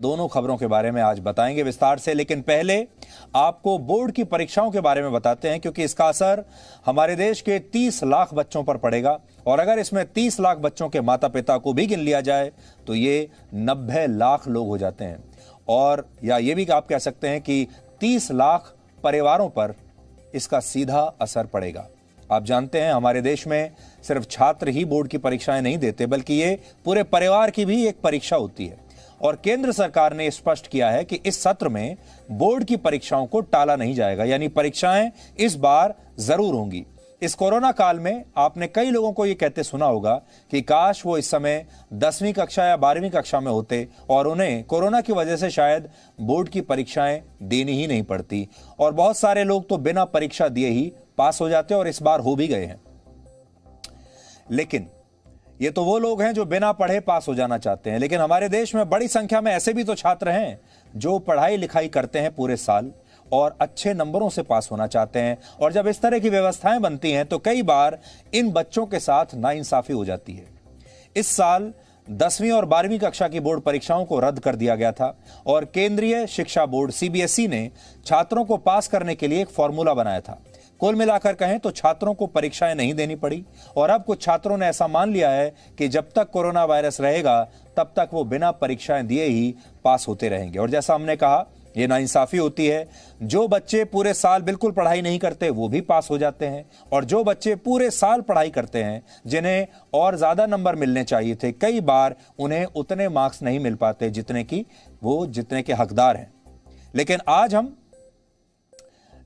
दोनों खबरों के बारे में आज बताएंगे विस्तार से, लेकिन पहले आपको बोर्ड की परीक्षाओं के बारे में बताते हैं, क्योंकि इसका असर हमारे देश के 30 लाख बच्चों पर पड़ेगा। और अगर इसमें 30 लाख बच्चों के माता पिता को भी गिन लिया जाए तो ये 90 लाख लोग हो जाते हैं। और या ये भी आप कह सकते हैं कि 30 लाख परिवारों पर इसका सीधा असर पड़ेगा। आप जानते हैं हमारे देश में सिर्फ छात्र ही बोर्ड की परीक्षाएं नहीं देते, बल्कि ये पूरे परिवार की भी एक परीक्षा होती है। और केंद्र सरकार ने स्पष्ट किया है कि इस सत्र में बोर्ड की परीक्षाओं को टाला नहीं जाएगा, यानी परीक्षाएं इस बार जरूर होंगी। इस कोरोना काल में आपने कई लोगों को यह कहते सुना होगा कि काश वो इस समय 10वीं कक्षा या 12वीं कक्षा में होते और उन्हें कोरोना की वजह से शायद बोर्ड की परीक्षाएं देनी ही नहीं पड़ती। और बहुत सारे लोग तो बिना परीक्षा दिए ही पास हो जाते और इस बार हो भी गए हैं। लेकिन ये तो वो लोग हैं जो बिना पढ़े पास हो जाना चाहते हैं, लेकिन हमारे देश में बड़ी संख्या में ऐसे भी तो छात्र हैं जो पढ़ाई लिखाई करते हैं पूरे साल और अच्छे नंबरों से पास होना चाहते हैं। और जब इस तरह की व्यवस्थाएं बनती हैं तो कई बार इन बच्चों के साथ नाइंसाफी हो जाती है। इस साल 10वीं और 12वीं कक्षा की बोर्ड परीक्षाओं को रद्द कर दिया गया था और केंद्रीय शिक्षा बोर्ड सीबीएसई ने छात्रों को पास करने के लिए एक फॉर्मूला बनाया था। कुल मिलाकर कहें तो छात्रों को परीक्षाएं नहीं देनी पड़ी और अब कुछ छात्रों ने ऐसा मान लिया है कि जब तक कोरोना वायरस रहेगा तब तक वो बिना परीक्षाएं दिए ही पास होते रहेंगे। और जैसा हमने कहा, ये नाइंसाफी होती है। जो बच्चे पूरे साल बिल्कुल पढ़ाई नहीं करते वो भी पास हो जाते हैं, और जो बच्चे पूरे साल पढ़ाई करते हैं जिन्हें और ज्यादा नंबर मिलने चाहिए थे, कई बार उन्हें उतने मार्क्स नहीं मिल पाते जितने के हकदार हैं। लेकिन आज हम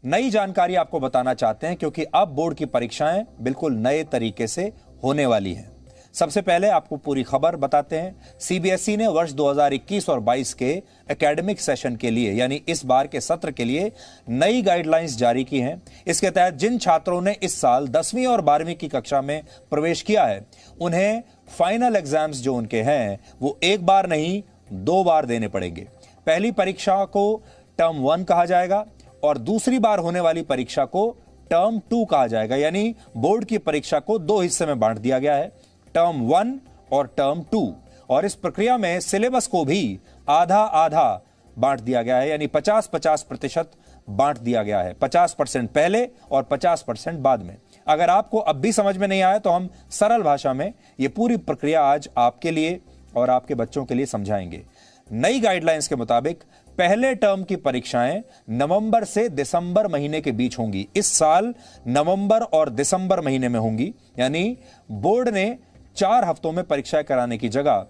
नई जानकारी आपको बताना चाहते हैं, क्योंकि अब बोर्ड की परीक्षाएं बिल्कुल नए तरीके से होने वाली हैं। सबसे पहले आपको पूरी खबर बताते हैं। सीबीएसई ने वर्ष 2021 और 22 के एकेडमिक सेशन के लिए, यानी इस बार के सत्र के लिए नई गाइडलाइंस जारी की हैं। इसके तहत जिन छात्रों ने इस साल 10वीं और 12वीं की कक्षा में प्रवेश किया है, उन्हें फाइनल एग्जाम्स जो उनके हैं वो एक बार नहीं 2 बार देने पड़ेंगे। पहली परीक्षा को टर्म 1 कहा जाएगा और दूसरी बार होने वाली परीक्षा को टर्म 2 कहा जाएगा। यानी बोर्ड की परीक्षा को 2 हिस्से में बांट दिया गया है, टर्म 1 और टर्म 2। और इस प्रक्रिया में सिलेबस को भी आधा आधा बांट दिया गया है, यानी 50-50% बांट दिया गया है। 50% पहले और 50% बाद में। अगर आपको अब भी समझ में नहीं आया तो हम सरल भाषा में ये पूरी प्रक्रिया आज आपके लिए और आपके बच्चों के लिए समझाएंगे। नई गाइडलाइंस के मुताबिक पहले टर्म की परीक्षाएं नवंबर से दिसंबर महीने के बीच होंगी। इस साल नवंबर और दिसंबर महीने में होंगी, यानी बोर्ड ने 4 हफ्तों में परीक्षाएं कराने की जगह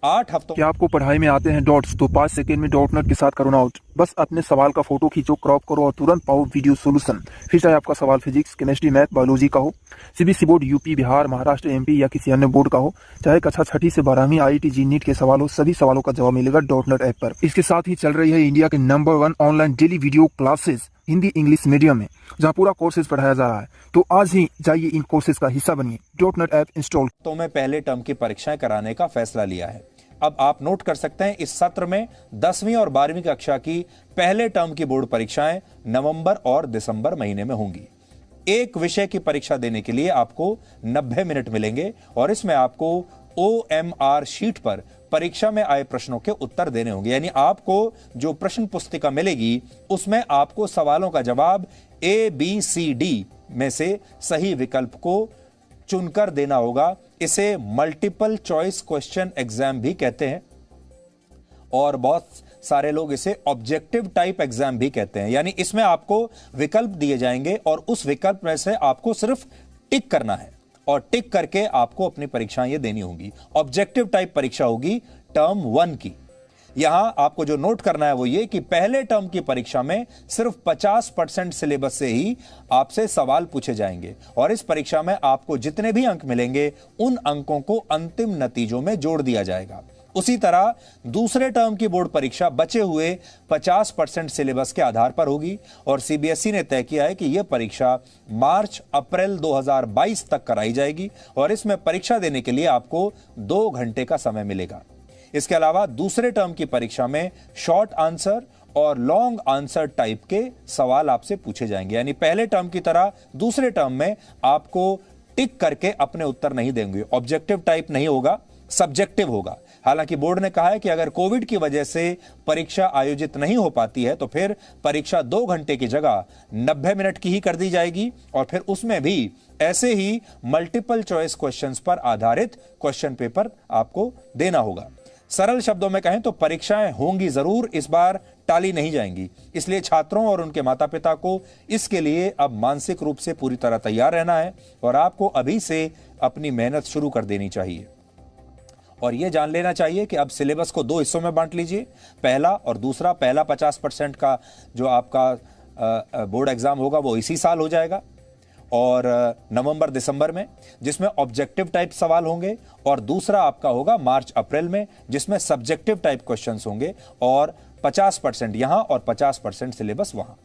8 हफ्तों। क्या आपको पढ़ाई में आते हैं डॉट्स? तो 5 सेकंड में डॉट नेट के साथ करो आउट। बस अपने सवाल का फोटो खींचो, क्रॉप करो और तुरंत पाओ वीडियो सॉल्यूशन। फिर चाहे आपका सवाल फिजिक्स, केमिस्ट्री, मैथ, बायोलॉजी का हो, CBSE board, UP, Bihar, Maharashtra, MP या किसी अन्य बोर्ड का हो, चाहे कक्षा 6 से 12वीं आईआईटी जी नीट के सवाल हो, सभी सवालों का जवाब मिलेगा डॉट नेट ऐप पर। इसके साथ ही चल रही है इंडिया के number 1 online daily video classes Hindi English medium में, जहां पूरा कोर्सेज पढ़ाया जा रहा है। तो आज ही जाइए इन कोर्सेज का हिस्सा बनिए। Dot net app install. तो मैं पहले टर्म की परीक्षाएं कराने का फैसला लिया है। अब आप नोट कर सकते हैं, इस सत्र में 10वीं और 12वीं कक्षा की पहले टर्म की बोर्ड परीक्षाएं नवंबर और दिसंबर महीने में होंगी। एक विषय की परीक्षा देने के लिए आपको 90 मिनट मिलेंगे और इसमें आपको OMR शीट पर परीक्षा में आए प्रश्नों के उत्तर देने होंगे। यानी आपको जो प्रश्न पुस्तिका मिलेगी उसमें आपको सवालों का जवाब ABCD में से सही विकल्प को चुनकर देना होगा। इसे मल्टीपल चॉइस क्वेश्चन एग्जाम भी कहते हैं और बहुत सारे लोग इसे ऑब्जेक्टिव टाइप एग्जाम भी कहते हैं। यानी इसमें आपको विकल्प दिए जाएंगे और उस विकल्प में से आपको सिर्फ टिक करना है और टिक करके आपको अपनी परीक्षाएं ये देनी होंगी। ऑब्जेक्टिव टाइप परीक्षा होगी टर्म 1 की। यहां आपको जो नोट करना है वो ये कि पहले टर्म की परीक्षा में सिर्फ 50% सिलेबस से ही आपसे सवाल पूछे जाएंगे और इस परीक्षा में आपको जितने भी अंक मिलेंगे उन अंकों को अंतिम नतीजों में जोड़ दिया जाएगा। उसी तरह दूसरे टर्म की बोर्ड परीक्षा बचे हुए 50% सिलेबस के आधार पर होगी और सीबीएसई ने तय किया है कि यह परीक्षा मार्च-अप्रैल 2022 तक कराई जाएगी और इसमें परीक्षा देने के लिए आपको 2 घंटे का समय मिलेगा। इसके अलावा दूसरे टर्म की परीक्षा में शॉर्ट आंसर और लॉन्ग आंसर टाइप के सवाल आपसे पूछे जाएंगे। यानी पहले टर्म की तरह दूसरे टर्म में आपको टिक करके अपने उत्तर नहीं देंगे। ऑब्जेक्टिव टाइप नहीं होगा, सब्जेक्टिव होगा। हालांकि बोर्ड ने कहा है कि अगर कोविड की वजह से परीक्षा आयोजित नहीं हो पाती है तो फिर परीक्षा 2 घंटे की जगह 90 मिनट की ही कर दी जाएगी और फिर उसमें भी ऐसे ही मल्टीपल चॉइस क्वेश्चंस पर आधारित क्वेश्चन पेपर आपको देना होगा। सरल शब्दों में कहें तो परीक्षाएं होंगी जरूर, इस बार टाली नहीं जाएंगी। इसलिए छात्रों और उनके माता पिता को इसके लिए अब मानसिक रूप से पूरी तरह तैयार रहना है और आपको अभी से अपनी मेहनत शुरू कर देनी चाहिए। और यह जान लेना चाहिए कि अब सिलेबस को 2 हिस्सों में बांट लीजिए, पहला और दूसरा। पहला 50% का जो आपका बोर्ड एग्जाम होगा वो इसी साल हो जाएगा और नवंबर दिसंबर में, जिसमें ऑब्जेक्टिव टाइप सवाल होंगे, और दूसरा आपका होगा मार्च अप्रैल में जिसमें सब्जेक्टिव टाइप क्वेश्चंस होंगे और 50% यहां और 50% सिलेबस वहां।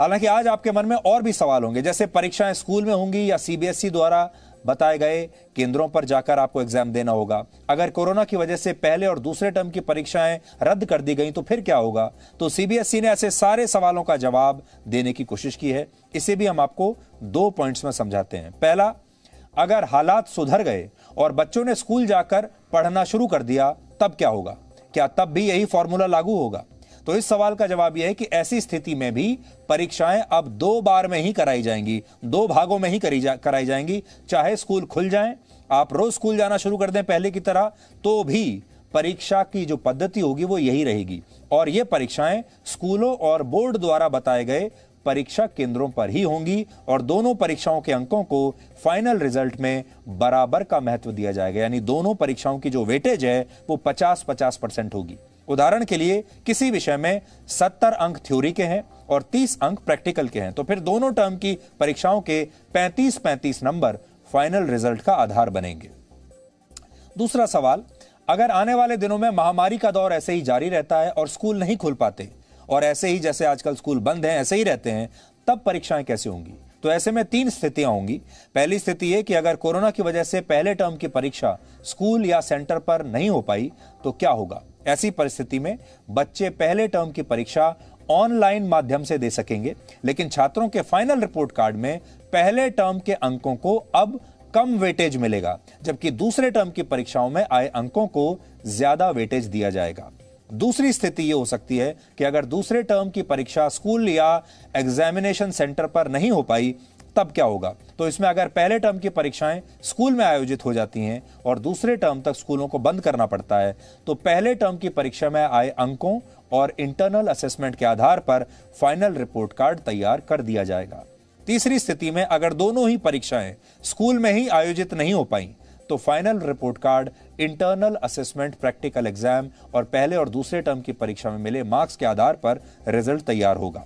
हालांकि आज आपके मन में और भी सवाल होंगे, जैसे परीक्षाएं स्कूल में होंगी या सीबीएसई द्वारा बताए गए केंद्रों पर जाकर आपको एग्जाम देना होगा। अगर कोरोना की वजह से पहले और दूसरे टर्म की परीक्षाएं रद्द कर दी गई तो फिर क्या होगा? तो सीबीएसई ने ऐसे सारे सवालों का जवाब देने की कोशिश की है। इसे भी हम आपको 2 पॉइंट्स में समझाते हैं। पहला, अगर हालात सुधर गए और बच्चों ने स्कूल जाकर पढ़ना शुरू कर दिया तब क्या होगा? क्या तब भी यही फॉर्मूला लागू होगा? तो इस सवाल का जवाब यह है कि ऐसी स्थिति में भी परीक्षाएं अब 2 बार में ही कराई जाएंगी, 2 भागों में ही कराई जाएंगी। चाहे स्कूल खुल जाएं, आप रोज स्कूल जाना शुरू कर दें पहले की तरह, तो भी परीक्षा की जो पद्धति होगी वो यही रहेगी और ये परीक्षाएं स्कूलों और बोर्ड द्वारा बताए गए परीक्षा केंद्रों पर ही होंगी और दोनों परीक्षाओं के अंकों को फाइनल रिजल्ट में बराबर का महत्व दिया जाएगा। यानी दोनों परीक्षाओं की जो वेटेज है वो 50-50% होगी। उदाहरण के लिए किसी विषय में 70 अंक थ्योरी के हैं और 30 अंक प्रैक्टिकल के हैं, तो फिर दोनों टर्म की परीक्षाओं के 35-35 नंबर फाइनल रिजल्ट का आधार बनेंगे। दूसरा सवाल, अगर आने वाले दिनों में महामारी का दौर ऐसे ही जारी रहता है और स्कूल नहीं खुल पाते और ऐसे ही जैसे आजकल स्कूल बंद हैं ऐसे ही रहते हैं, तब परीक्षाएं कैसे होंगी? तो ऐसे में 3 स्थितियां होंगी। पहली स्थिति यह कि अगर कोरोना की वजह से पहले टर्म की परीक्षा स्कूल या सेंटर पर नहीं हो पाई तो क्या होगा? ऐसी परिस्थिति में बच्चे पहले टर्म की परीक्षा ऑनलाइन माध्यम से दे सकेंगे, लेकिन छात्रों के फाइनल रिपोर्ट कार्ड में पहले टर्म के अंकों को अब कम वेटेज मिलेगा, जबकि दूसरे टर्म की परीक्षाओं में आए अंकों को ज्यादा वेटेज दिया जाएगा। दूसरी स्थिति यह हो सकती है कि अगर दूसरे टर्म की परीक्षा स्कूल या एग्जामिनेशन सेंटर पर नहीं हो पाई तब क्या होगा? तो इसमें अगर पहले टर्म की परीक्षाएं स्कूल में आयोजित हो जाती हैं और दूसरे टर्म तक स्कूलों को बंद करना पड़ता है, तो पहले टर्म की परीक्षा में आए अंकों और इंटरनल असेसमेंट के आधार पर फाइनल रिपोर्ट कार्ड तैयार कर दिया जाएगा। तीसरी स्थिति में अगर दोनों ही परीक्षाएं स्कूल में ही आयोजित नहीं हो पाई तो final report card, internal assessment, practical exam और पहले और दूसरे टर्म की परीक्षा में मिले मार्क्स के आधार पर रिजल्ट तैयार होगा।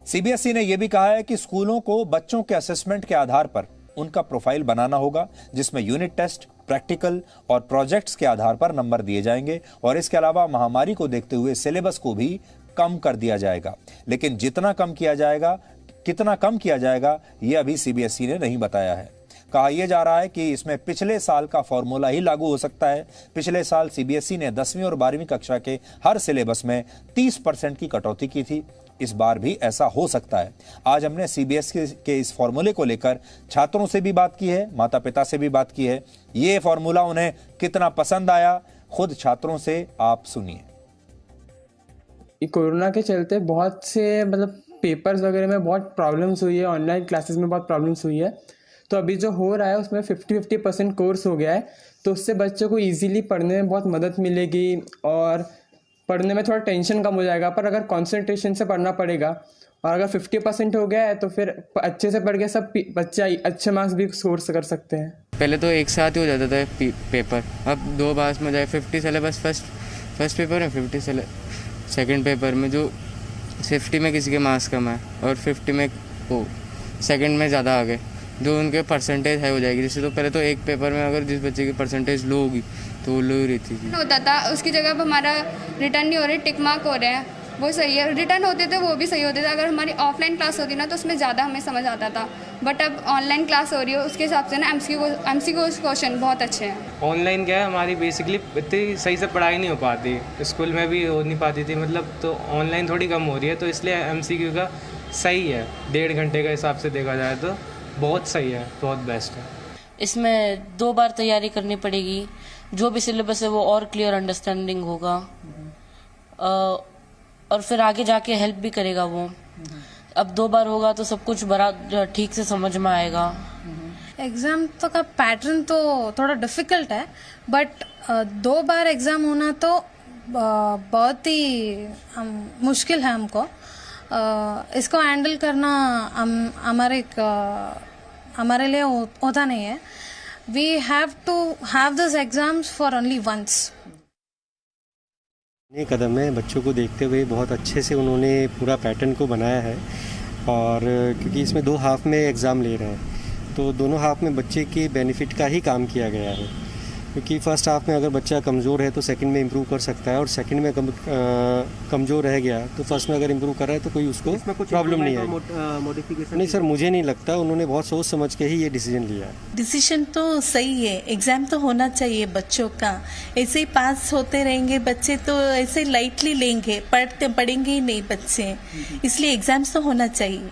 सीबीएसई ने यह भी कहा है कि स्कूलों को बच्चों के असेसमेंट के आधार पर उनका प्रोफाइल बनाना होगा, जिसमें यूनिट टेस्ट, प्रैक्टिकल और प्रोजेक्ट्स के आधार पर नंबर दिए जाएंगे और इसके अलावा महामारी को देखते हुए सिलेबस को भी कम कर दिया जाएगा। लेकिन जितना कम किया जाएगा, कितना कम किया जाएगा, यह अभी सीबीएसई ने नहीं बताया है। कहा यह जा रहा है कि इसमें पिछले साल का फॉर्मूला ही लागू हो सकता है। पिछले साल सीबीएसई ने 10वीं और 12वीं कक्षा के हर सिलेबस में 30% की कटौती की थी। इस बार भी ऐसा हो सकता है। आज हमने सीबीएसई के इस फॉर्मूले को लेकर छात्रों से भी बात की है, माता पिता से भी बात की है। ये फॉर्मूला उन्हें कितना पसंद आया, खुद छात्रों से आप सुनिए। कोरोना के चलते बहुत से पेपर्स वगैरह में बहुत प्रॉब्लम्स हुई है, ऑनलाइन क्लासेस में बहुत प्रॉब्लम्स हुई है। तो अभी जो हो रहा है उसमें 50-50% कोर्स हो गया है, तो उससे बच्चों को इजीली पढ़ने में बहुत मदद मिलेगी और पढ़ने में थोड़ा टेंशन कम हो जाएगा। पर अगर कंसंट्रेशन से पढ़ना पड़ेगा और अगर 50% हो गया है तो फिर अच्छे से पढ़ के सब बच्चे अच्छे मार्क्स भी स्कोर कर सकते हैं। पहले तो एक साथ ही हो जाता था पेपर, अब 2 बार में जाए। 50 सिलेबस फर्स्ट पेपर है, 50 सेकंड पेपर में, जो 50 में किसी के मार्क्स कम है और 50 में वो सेकंड में ज़्यादा आ गए, जो उनके परसेंटेज हाई हो जाएगी। जैसे तो पहले तो एक पेपर में अगर जिस बच्चे की परसेंटेज लो होगी तो वो लो ही रहती थी। होता था उसकी जगह अब हमारा रिटर्न नहीं हो रहे, टिक मार्क हो रहे हैं, वो सही है। रिटर्न होते थे वो भी सही होते थे। अगर हमारी ऑफलाइन क्लास होती ना तो उसमें ज़्यादा हमें समझ आता था, बट अब ऑनलाइन क्लास हो रही है उसके हिसाब से ना एमसीक्यू क्वेश्चन बहुत अच्छे हैं। ऑनलाइन क्या है, हमारी बेसिकली इतनी सही से पढ़ाई नहीं हो पाती, स्कूल में भी हो नहीं पाती थी, तो ऑनलाइन थोड़ी कम हो रही है, तो इसलिए एमसीक्यू का सही है। 1.5 घंटे का हिसाब से देखा जाए तो बहुत सही है, बहुत बेस्ट है। इसमें 2 बार तैयारी करनी पड़ेगी जो भी सिलेबस है वो और क्लियर अंडरस्टैंडिंग होगा, और फिर आगे जाके हेल्प भी करेगा वो। अब 2 बार होगा तो सब कुछ बड़ा ठीक से समझ में आएगा। एग्ज़ाम तो का पैटर्न तो थोड़ा डिफ़िकल्ट है, बट 2 बार एग्ज़ाम होना तो बहुत ही मुश्किल है हमको। इसको हैंडल करना हमारे लिए होता नहीं है। We have to have this exams for only once. ये कदम है, बच्चों को देखते हुए बहुत अच्छे से उन्होंने पूरा पैटर्न को बनाया है। और क्योंकि इसमें 2 हाफ में एग्ज़ाम ले रहे हैं तो दोनों हाफ में बच्चे के बेनिफिट का ही काम किया गया है। क्योंकि फर्स्ट हाफ में अगर बच्चा कमज़ोर है तो सेकंड में इम्प्रूव कर सकता है, और सेकंड में कमज़ोर रह गया तो फर्स्ट में अगर इम्प्रूव कर रहा है तो कोई उसको प्रॉब्लम नहीं है। नहीं सर, मुझे नहीं लगता, उन्होंने बहुत सोच समझ के ही ये डिसीजन लिया है। डिसीजन तो सही है, एग्जाम तो होना चाहिए बच्चों का। ऐसे ही पास होते रहेंगे बच्चे तो ऐसे लाइटली लेंगे, पढ़ेंगे ही नहीं बच्चे, इसलिए एग्जाम्स तो होना चाहिए।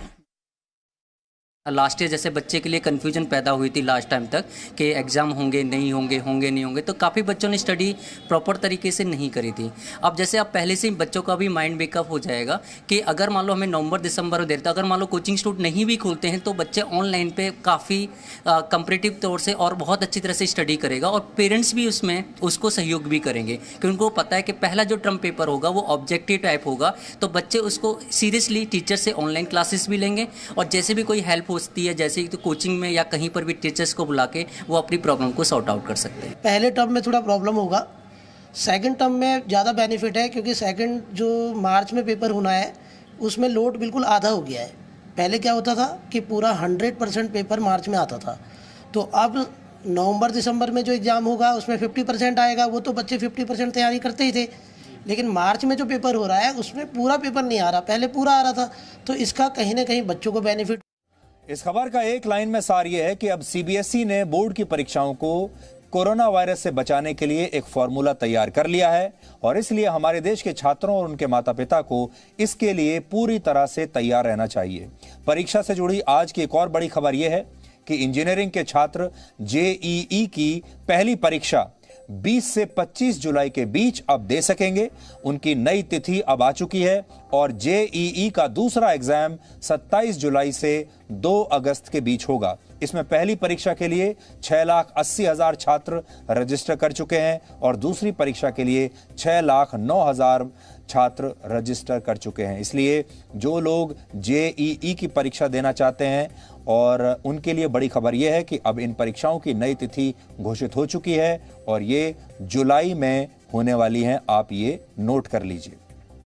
लास्ट ईयर जैसे बच्चे के लिए कन्फ्यूजन पैदा हुई थी लास्ट टाइम तक कि एग्ज़ाम होंगे नहीं होंगे, तो काफ़ी बच्चों ने स्टडी प्रॉपर तरीके से नहीं करी थी। अब जैसे अब पहले से ही बच्चों का भी माइंड मेकअप हो जाएगा कि अगर मान लो हमें नवंबर दिसंबर में देते, अगर मान लो कोचिंग इंस्टीट्यूट नहीं भी खोलते हैं तो बच्चे ऑनलाइन पे काफ़ी कंपरेटिव तौर से और बहुत अच्छी तरह से स्टडी करेगा, और पेरेंट्स भी उसमें उसको सहयोग भी करेंगे क्योंकि उनको पता है कि पहला जो टर्म पेपर होगा वो ऑब्जेक्टिव टाइप होगा, तो बच्चे उसको सीरियसली टीचर से ऑनलाइन क्लासेस भी लेंगे, और जैसे भी कोई हेल्प होती है जैसे तो कोचिंग में या कहीं पर भी टीचर्स को बुला के वो अपनी प्रॉब्लम को सॉर्ट आउट कर सकते हैं। पहले टर्म में थोड़ा प्रॉब्लम होगा, सेकंड टर्म में ज़्यादा बेनिफिट है क्योंकि सेकंड जो मार्च में पेपर होना है उसमें लोड बिल्कुल आधा हो गया है। पहले क्या होता था कि पूरा 100% पेपर मार्च में आता था, तो अब नवंबर दिसंबर में जो एग्ज़ाम होगा उसमें 50% आएगा। वो तो बच्चे 50% तैयारी करते ही थे, लेकिन मार्च में जो पेपर हो रहा है उसमें पूरा पेपर नहीं आ रहा, पहले पूरा आ रहा था, तो इसका कहीं ना कहीं बच्चों को बेनिफिट। इस खबर का एक लाइन में सार यह है कि अब सीबीएसई ने बोर्ड की परीक्षाओं को कोरोना वायरस से बचाने के लिए एक फॉर्मूला तैयार कर लिया है, और इसलिए हमारे देश के छात्रों और उनके माता पिता को इसके लिए पूरी तरह से तैयार रहना चाहिए। परीक्षा से जुड़ी आज की एक और बड़ी खबर यह है कि इंजीनियरिंग के छात्र जेईई की पहली परीक्षा 20 से 25 जुलाई के बीच अब दे सकेंगे। उनकी नई तिथि अब आ चुकी है, और जेईई का दूसरा एग्जाम 27 जुलाई से 2 अगस्त के बीच होगा। इसमें पहली परीक्षा के लिए 6,80,000 छात्र रजिस्टर कर चुके हैं, और दूसरी परीक्षा के लिए 6,09,000 छात्र रजिस्टर कर चुके हैं। इसलिए जो लोग जेईई की परीक्षा देना चाहते हैं, और उनके लिए बड़ी खबर यह है कि अब इन परीक्षाओं की नई तिथि घोषित हो चुकी है, और ये जुलाई में होने वाली हैं। आप ये नोट कर लीजिए।